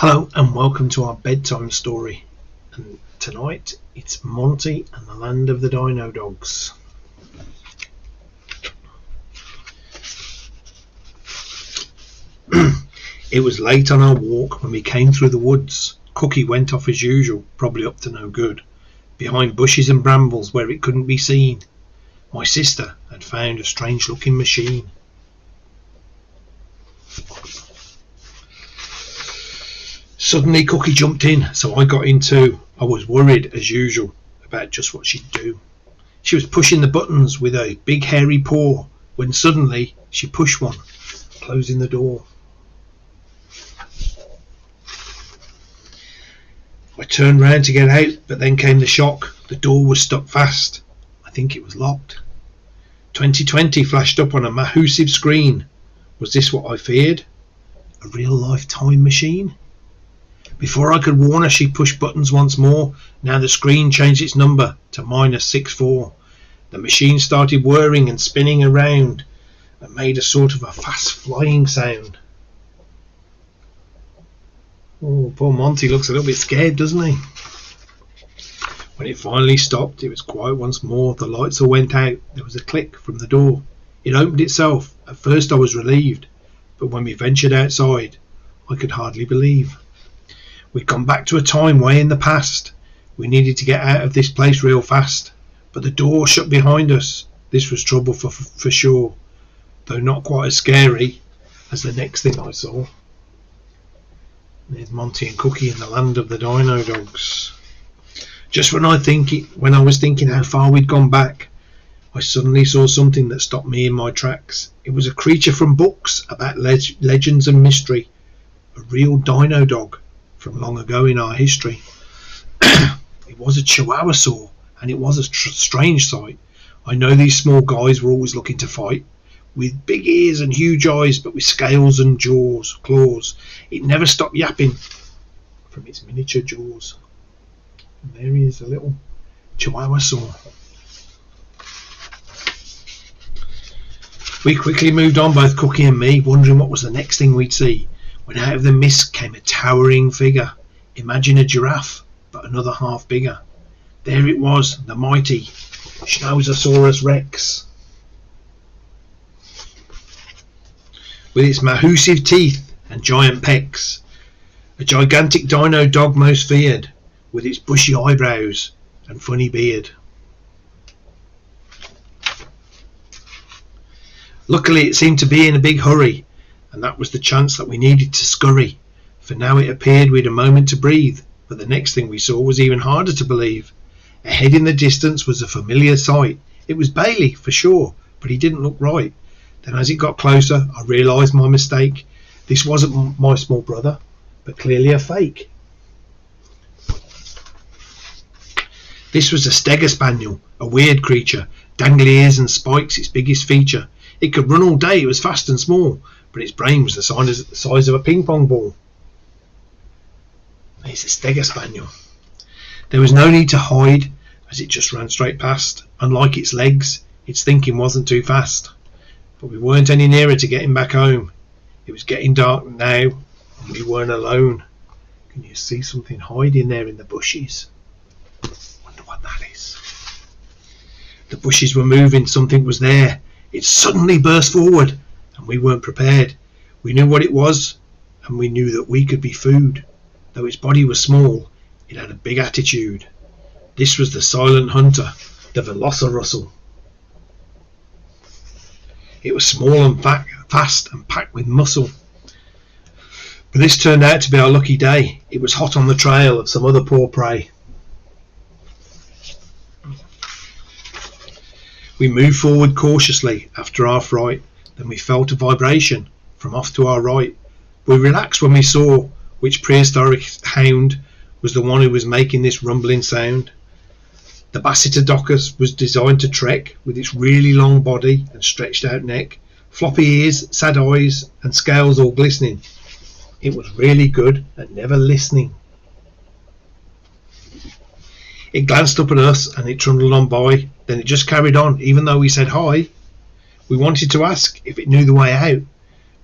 Hello and welcome to our bedtime story, and tonight it's Monty and the land of the DinoDogs. It was late on our walk when we came through the woods. Cookie went off as usual, probably up to no good, behind bushes and brambles where it couldn't be seen. My sister had found a strange looking machine. Suddenly Cookie jumped in, so I got in too. I was worried as usual about just what she'd do. She was pushing the buttons with a big hairy paw when suddenly she pushed one, closing the door. I turned round to get out, but then came the shock. The door was stuck fast. I think it was locked. 2020 flashed up on a massive screen. Was this what I feared? A real life time machine? Before I could warn her, she pushed buttons once more. Now the screen changed its number to -64. The machine started whirring and spinning around and made a sort of a fast flying sound. Oh, poor Monty looks a little bit scared, doesn't he? When it finally stopped, it was quiet once more. The lights all went out. There was a click from the door. It opened itself. At first I was relieved, but when we ventured outside, I could hardly believe. We'd gone back to a time way in the past. We needed to get out of this place real fast, but the door shut behind us. This was trouble for sure, though not quite as scary as the next thing I saw. There's Monty and Cookie in the land of the DinoDogs. Just when I was thinking how far we'd gone back, I suddenly saw something that stopped me in my tracks. It was a creature from books about legends and mystery, a real dino dog from long ago in our history. It was a chihuahua saw, and it was a strange sight. I know these small guys were always looking to fight, with big ears and huge eyes, but with scales and claws. It never stopped yapping from its miniature jaws. And there he is, a little chihuahua saw. We quickly moved on, both Cookie and me, wondering what was the next thing we'd see, when out of the mist came a towering figure. Imagine a giraffe, but another half bigger. There it was, the mighty Schnauzosaurus Rex. With its massive teeth and giant pecs. A gigantic dino dog most feared, with its bushy eyebrows and funny beard. Luckily it seemed to be in a big hurry, and that was the chance that we needed to scurry, for now it appeared we'd a moment to breathe, but the next thing we saw was even harder to believe. Ahead in the distance was a familiar sight. It was Bailey, for sure, but he didn't look right. Then as it got closer, I realised my mistake. This wasn't my small brother, but clearly a fake. This was a Stego Spaniel, a weird creature, dangly ears and spikes its biggest feature. It could run all day, it was fast and small, but its brain was the size of a ping pong ball. It's a Stego Spaniel. There was no need to hide, as it just ran straight past. Unlike its legs, its thinking wasn't too fast. But we weren't any nearer to getting back home. It was getting dark now, and we weren't alone. Can you see something hiding there in the bushes? Wonder what that is. The bushes were moving, something was there. It suddenly burst forward, and we weren't prepared. We knew what it was, and we knew that we could be food. Though its body was small, it had a big attitude. This was the silent hunter, the Velociraptor. It was small and fast and packed with muscle. But this turned out to be our lucky day. It was hot on the trail of some other poor prey. We moved forward cautiously after our fright. Then we felt a vibration from off to our right. We relaxed when we saw which prehistoric hound was the one who was making this rumbling sound. The Basidiodocus was designed to trek, with its really long body and stretched out neck, floppy ears, sad eyes and scales all glistening. It was really good at never listening. It glanced up at us and it trundled on by. Then it just carried on, even though we said hi. We wanted to ask if it knew the way out,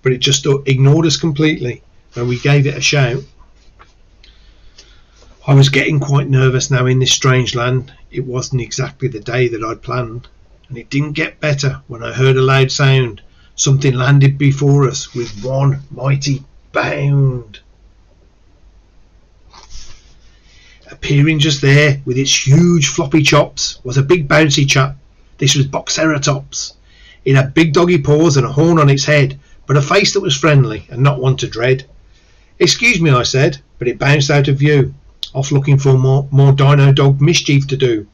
but it just ignored us completely when we gave it a shout. I was getting quite nervous now in this strange land. It wasn't exactly the day that I'd planned, and it didn't get better when I heard a loud sound. Something landed before us with one mighty bound. Appearing just there with its huge floppy chops was a big bouncy chap. This was Boxeratops. It had big doggy paws and a horn on its head, but a face that was friendly and not one to dread. "Excuse me," I said, but it bounced out of view, off looking for more dino dog mischief to do.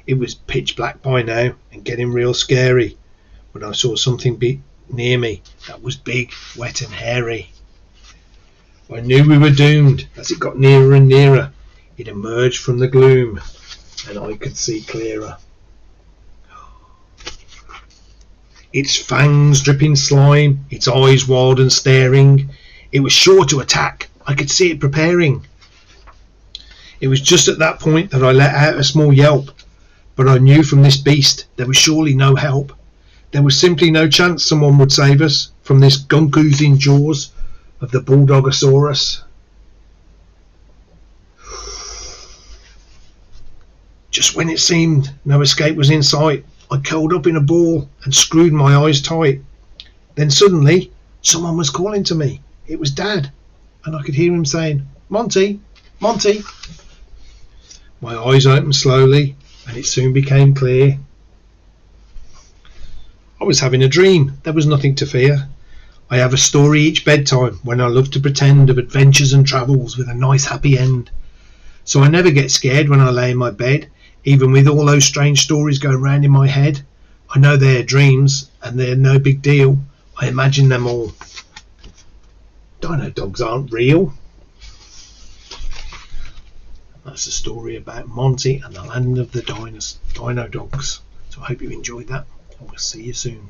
It was pitch black by now and getting real scary when I saw something near me that was big, wet and hairy. I knew we were doomed as it got nearer and nearer. It emerged from the gloom and I could see clearer. Its fangs dripping slime, its eyes wild and staring. It was sure to attack. I could see it preparing. It was just at that point that I let out a small yelp, but I knew from this beast there was surely no help. There was simply no chance someone would save us from this gunk-oozing jaws of the Bulldogosaurus. Just when it seemed no escape was in sight, I curled up in a ball and screwed my eyes tight. Then suddenly, someone was calling to me. It was Dad, and I could hear him saying, "Monty, Monty." My eyes opened slowly, and it soon became clear. I was having a dream. There was nothing to fear. I have a story each bedtime when I love to pretend of adventures and travels with a nice happy end. So I never get scared when I lay in my bed, even with all those strange stories going round in my head. I know they're dreams, and they're no big deal. I imagine them all. Dino dogs aren't real. That's a story about Monty and the land of the Dino dogs. So I hope you enjoyed that, and we'll see you soon.